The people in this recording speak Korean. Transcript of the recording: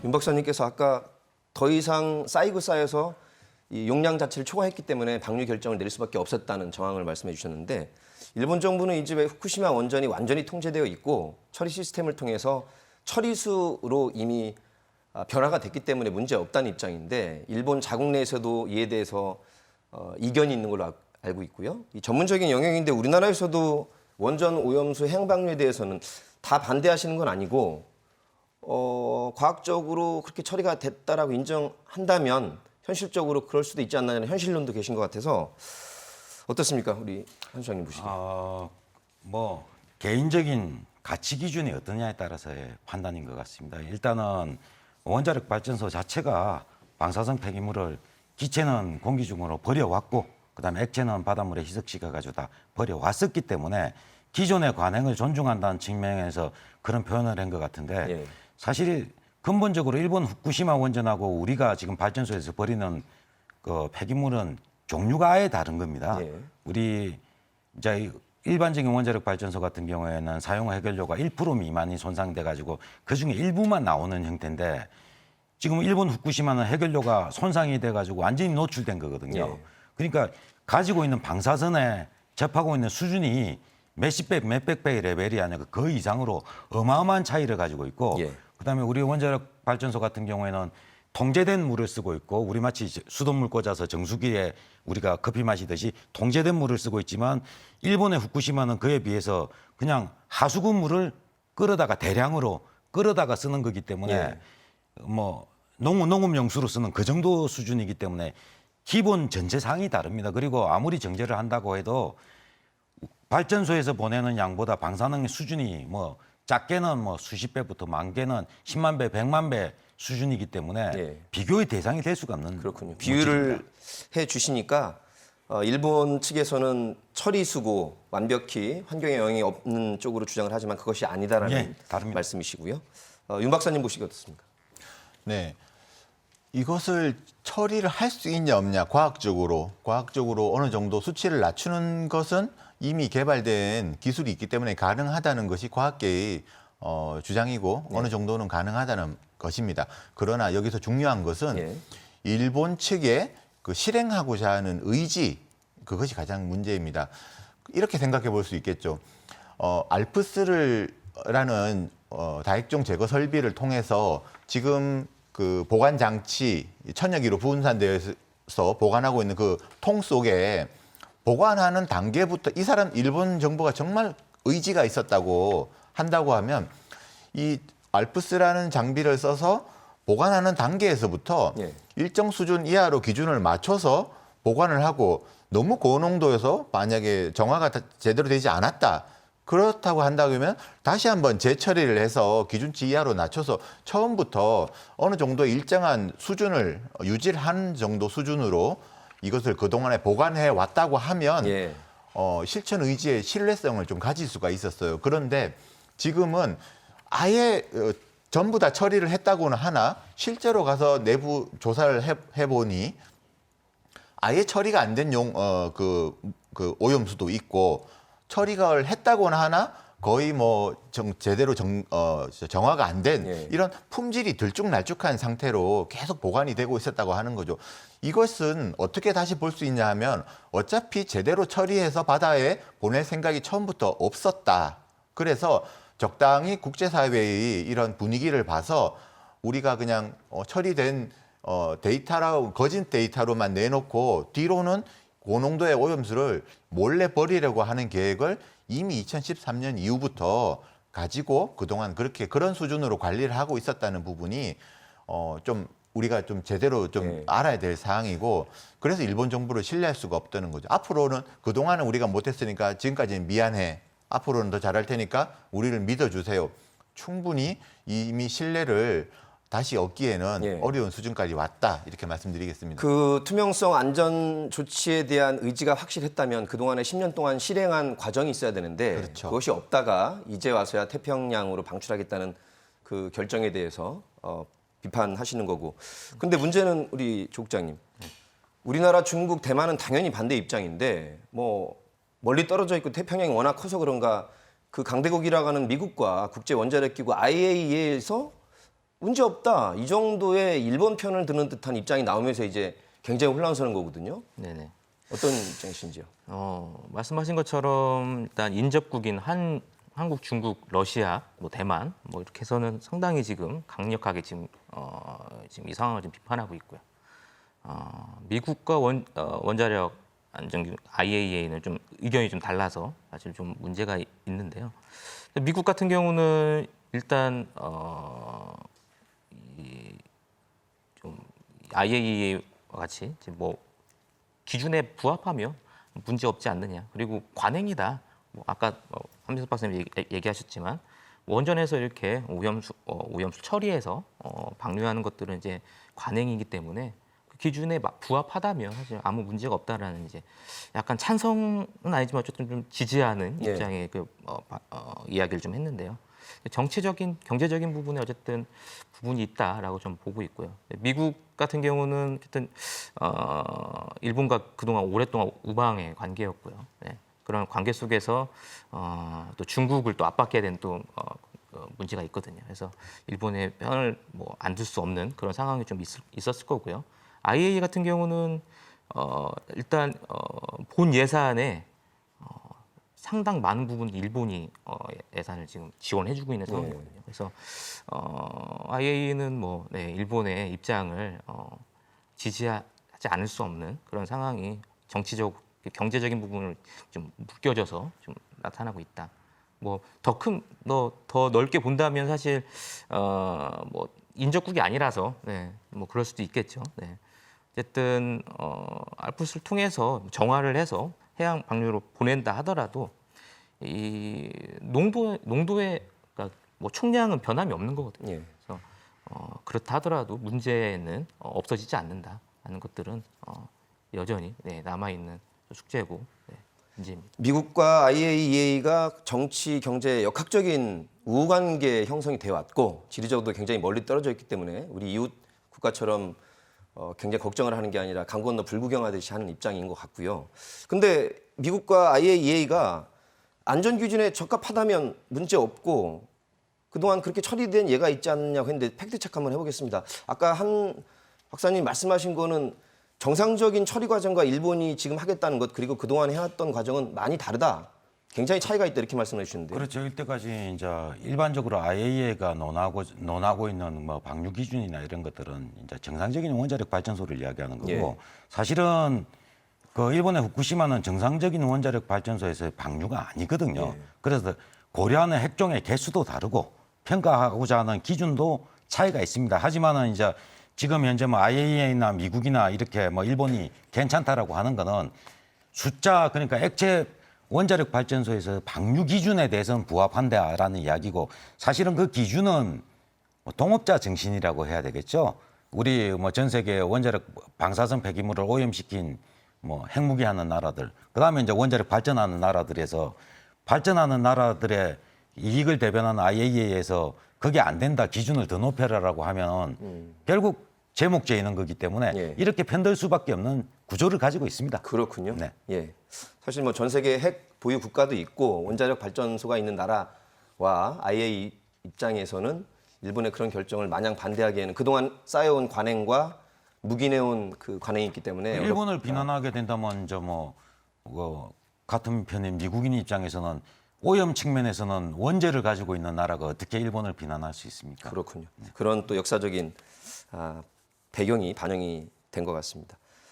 윤 박사님께서 아까 더 이상 쌓이고 쌓여서 이 용량 자체를 초과했기 때문에 방류 결정을 내릴 수밖에 없었다는 정황을 말씀해 주셨는데 일본 정부는 이제 후쿠시마 원전이 완전히 통제되어 있고 처리 시스템을 통해서 처리수로 이미 변화가 됐기 때문에 문제 없다는 입장인데 일본 자국 내에서도 이에 대해서 이견이 있는 걸로 알고 있고요. 이 전문적인 영역인데 우리나라에서도 원전 오염수 해양 방류에 대해서는 다 반대하시는 건 아니고 과학적으로 그렇게 처리가 됐다라고 인정한다면 현실적으로 그럴 수도 있지 않나는 현실론도 계신 것 같아서 어떻습니까, 우리 한 소장님 보시기에? 뭐 개인적인 가치 기준이 어떠냐에 따라서의 판단인 것 같습니다. 일단은 원자력 발전소 자체가 방사성 폐기물을 기체는 공기 중으로 버려왔고 그다음에 액체는 바닷물에 희석시켜가지고 다 버려왔었기 때문에 기존의 관행을 존중한다는 측면에서 그런 표현을 한 것 같은데 예. 사실 근본적으로 일본 후쿠시마 원전하고 우리가 지금 발전소에서 버리는 그 폐기물은 종류가 아예 다른 겁니다. 예. 우리 이제 일반적인 원자력 발전소 같은 경우에는 사용 해결료가 1% 미만이 손상돼 가지고 그중에 일부만 나오는 형태인데 지금 일본 후쿠시마는 해결료가 손상이 돼 가지고 완전히 노출된 거거든요. 예. 그러니까 가지고 있는 방사선에 접하고 있는 수준이 몇십 배, 몇백 배의 레벨이 아니라 그 이상으로 어마어마한 차이를 가지고 있고 예. 그다음에 우리 원자력 발전소 같은 경우에는 통제된 물을 쓰고 있고 우리 마치 수돗물 꽂아서 정수기에 우리가 커피 마시듯이 통제된 물을 쓰고 있지만 일본의 후쿠시마는 그에 비해서 그냥 하수구 물을 끌어다가 대량으로 끌어다가 쓰는 거기 때문에 예. 뭐 농업 용수로 쓰는 그 정도 수준이기 때문에 기본 전제사항이 다릅니다. 그리고 아무리 정제를 한다고 해도 발전소에서 보내는 양보다 방사능 수준이 뭐 작게는 뭐 수십 배부터 많게는 10만 배, 100만 배 수준이기 때문에 예. 비교의 대상이 될 수가 없는 그렇군요. 문제입니다. 비유를 해 주시니까 일본 측에서는 처리 수고 완벽히 환경에 영향이 없는 쪽으로 주장을 하지만 그것이 아니다라는 예, 다릅니다. 말씀이시고요. 윤 박사님 보시기 어떻습니까? 네. 이것을 처리를 할 수 있냐 없냐 과학적으로 어느 정도 수치를 낮추는 것은 이미 개발된 기술이 있기 때문에 가능하다는 것이 과학계의 주장이고 네. 어느 정도는 가능하다는 것입니다. 그러나 여기서 중요한 것은 예. 일본 측의 그 실행하고자 하는 의지 그것이 가장 문제입니다. 이렇게 생각해 볼 수 있겠죠. 알프스라는 다액종 제거 설비를 통해서 지금 그 보관 장치 천여기로 분산되어서 보관하고 있는 그 통 속에 보관하는 단계부터 이 사람 일본 정부가 정말 의지가 있었다고 한다고 하면 이 알프스라는 장비를 써서 보관하는 단계에서부터 예. 일정 수준 이하로 기준을 맞춰서 보관을 하고 너무 고농도여서 만약에 정화가 제대로 되지 않았다. 그렇다고 한다면 다시 한번 재처리를 해서 기준치 이하로 낮춰서 처음부터 어느 정도 일정한 수준을 유지를 하는 정도 수준으로 이것을 그동안에 보관해 왔다고 하면 예. 실천 의지의 신뢰성을 좀 가질 수가 있었어요. 그런데 지금은 아예 전부 다 처리를 했다고는 하나 실제로 가서 내부 조사를 해보니 아예 처리가 안 된 그 오염수도 있고 처리를 했다고는 하나 거의 뭐 제대로 정화가 안 된 예. 이런 품질이 들쭉날쭉한 상태로 계속 보관이 되고 있었다고 하는 거죠. 이것은 어떻게 다시 볼 수 있냐 하면 어차피 제대로 처리해서 바다에 보낼 생각이 처음부터 없었다. 그래서 적당히 국제사회의 이런 분위기를 봐서 우리가 그냥 처리된 데이터라고 거짓 데이터로만 내놓고 뒤로는 고농도의 오염수를 몰래 버리려고 하는 계획을 이미 2013년 이후부터 가지고 그동안 그런 수준으로 관리를 하고 있었다는 부분이 좀 우리가 좀 제대로 좀 네. 알아야 될 사항이고 그래서 일본 정부를 신뢰할 수가 없다는 거죠. 앞으로는 그동안은 우리가 못했으니까 지금까지는 미안해. 앞으로는 더 잘할 테니까 우리를 믿어주세요. 충분히 이미 신뢰를 다시 얻기에는 예. 어려운 수준까지 왔다 이렇게 말씀드리겠습니다. 그 투명성 안전 조치에 대한 의지가 확실했다면 그동안에 10년 동안 실행한 과정이 있어야 되는데 그렇죠. 그것이 없다가 이제 와서야 태평양으로 방출하겠다는 그 결정에 대해서 비판하시는 거고. 근데 문제는 우리 조 국장님. 우리나라, 중국, 대만은 당연히 반대 입장인데 뭐 멀리 떨어져 있고 태평양이 워낙 커서 그런가 그 강대국이라고 하는 미국과 국제 원자력 기구 IAEA에서 문제 없다 이 정도의 일본 편을 드는 듯한 입장이 나오면서 이제 굉장히 혼란스러운 거거든요. 네네. 어떤 입장이신지요? 말씀하신 것처럼 일단 인접국인 한국, 중국, 러시아, 뭐 대만 뭐 이렇게 해서는 상당히 지금 강력하게 지금 이 상황을 좀 비판하고 있고요. 미국과 원자력 안전기 IAEA는 좀 의견이 좀 달라서 사실 좀 문제가 있는데요. 미국 같은 경우는 일단 좀 IAEA와 같이 지금 뭐 기준에 부합하면 문제 없지 않느냐. 그리고 관행이다. 뭐 아까 함재석 박사님 얘기하셨지만 원전에서 이렇게 오염수 처리해서 방류하는 것들은 이제 관행이기 때문에 그 기준에 부합하다면 사실 아무 문제가 없다라는 이제 약간 찬성은 아니지만 어쨌든 좀 지지하는 예. 입장의 이야기를 좀 했는데요. 정치적인 경제적인 부분에 어쨌든 부분이 있다라고 좀 보고 있고요. 미국 같은 경우는 어쨌든 일본과 그동안 오랫동안 우방의 관계였고요. 네. 그런 관계 속에서 또 중국을 또 압박해야 되는 또 문제가 있거든요. 그래서 일본의 편을 뭐 안 들 수 없는 그런 상황이 좀 있었을 거고요. IAEA 같은 경우는 일단 본 예산에 상당 많은 부분 일본이 예산을 지금 지원해주고 있는 상황이거든요. 그래서 IAEA는 뭐 일본의 입장을 지지하지 않을 수 없는 그런 상황이 정치적, 경제적인 부분을 좀 묶여져서 좀 나타나고 있다. 뭐 더 넓게 본다면 사실 뭐 인접국이 아니라서 뭐 그럴 수도 있겠죠. 어쨌든 알프스를 통해서 정화를 해서 해양 방류로 보낸다 하더라도 이 농도의 그러니까 뭐 총량은 변함이 없는 거거든요. 예. 그래서 그렇다 하더라도 문제는 없어지지 않는다 하는 것들은 여전히 남아 있는 숙제고 문제입니다. 미국과 IAEA가 정치, 경제, 역학적인 우호관계 형성이 되어 왔고 지리적으로도 굉장히 멀리 떨어져 있기 때문에 우리 이웃 국가처럼 굉장히 걱정을 하는 게 아니라 강 건너 불구경하듯이 하는 입장인 것 같고요. 근데 미국과 IAEA가 안전 기준에 적합하다면 문제 없고 그동안 그렇게 처리된 예가 있지 않느냐고 했는데 팩트 체크 한번 해보겠습니다. 아까 한 박사님 말씀하신 거는 정상적인 처리 과정과 일본이 지금 하겠다는 것 그리고 그동안 해왔던 과정은 많이 다르다. 굉장히 차이가 있다 이렇게 말씀해 주시는데요. 그렇죠. 이때까지 이제 일반적으로 IAEA가 논하고 있는 뭐 방류 기준이나 이런 것들은 이제 정상적인 원자력 발전소를 이야기하는 거고 예. 사실은 그 일본의 후쿠시마는 정상적인 원자력 발전소에서의 방류가 아니거든요. 예. 그래서 고려하는 핵종의 개수도 다르고 평가하고자 하는 기준도 차이가 있습니다. 하지만은 이제 지금 현재 뭐 IAEA나 미국이나 이렇게 뭐 일본이 괜찮다라고 하는 거는 숫자 그러니까 액체 원자력 발전소에서 방류 기준에 대해서는 부합한다라는 이야기고 사실은 그 기준은 뭐 동업자 정신이라고 해야 되겠죠. 우리 뭐 전 세계 원자력 방사성 폐기물을 오염시킨 뭐 핵무기 하는 나라들, 그다음에 이제 원자력 발전하는 나라들에서 발전하는 나라들의 이익을 대변하는 IAEA에서 그게 안 된다 기준을 더 높여라라고 하면 결국 제목제에 있는 거기 때문에 예. 이렇게 편들 수밖에 없는 구조를 가지고 있습니다. 그렇군요. 네. 예. 사실 뭐 전 세계 핵 보유 국가도 있고 원자력 발전소가 있는 나라와 IAEA 입장에서는 일본의 그런 결정을 마냥 반대하기에는 그동안 쌓여온 관행과 묵인해온 그 관행이 있기 때문에 일본을 비난하게 된다면 이제 뭐 같은 편인 미국인 입장에서는 오염 측면에서는 원죄를 가지고 있는 나라가 어떻게 일본을 비난할 수 있습니까? 그렇군요. 그런 또 역사적인 배경이 반영이 된 것 같습니다.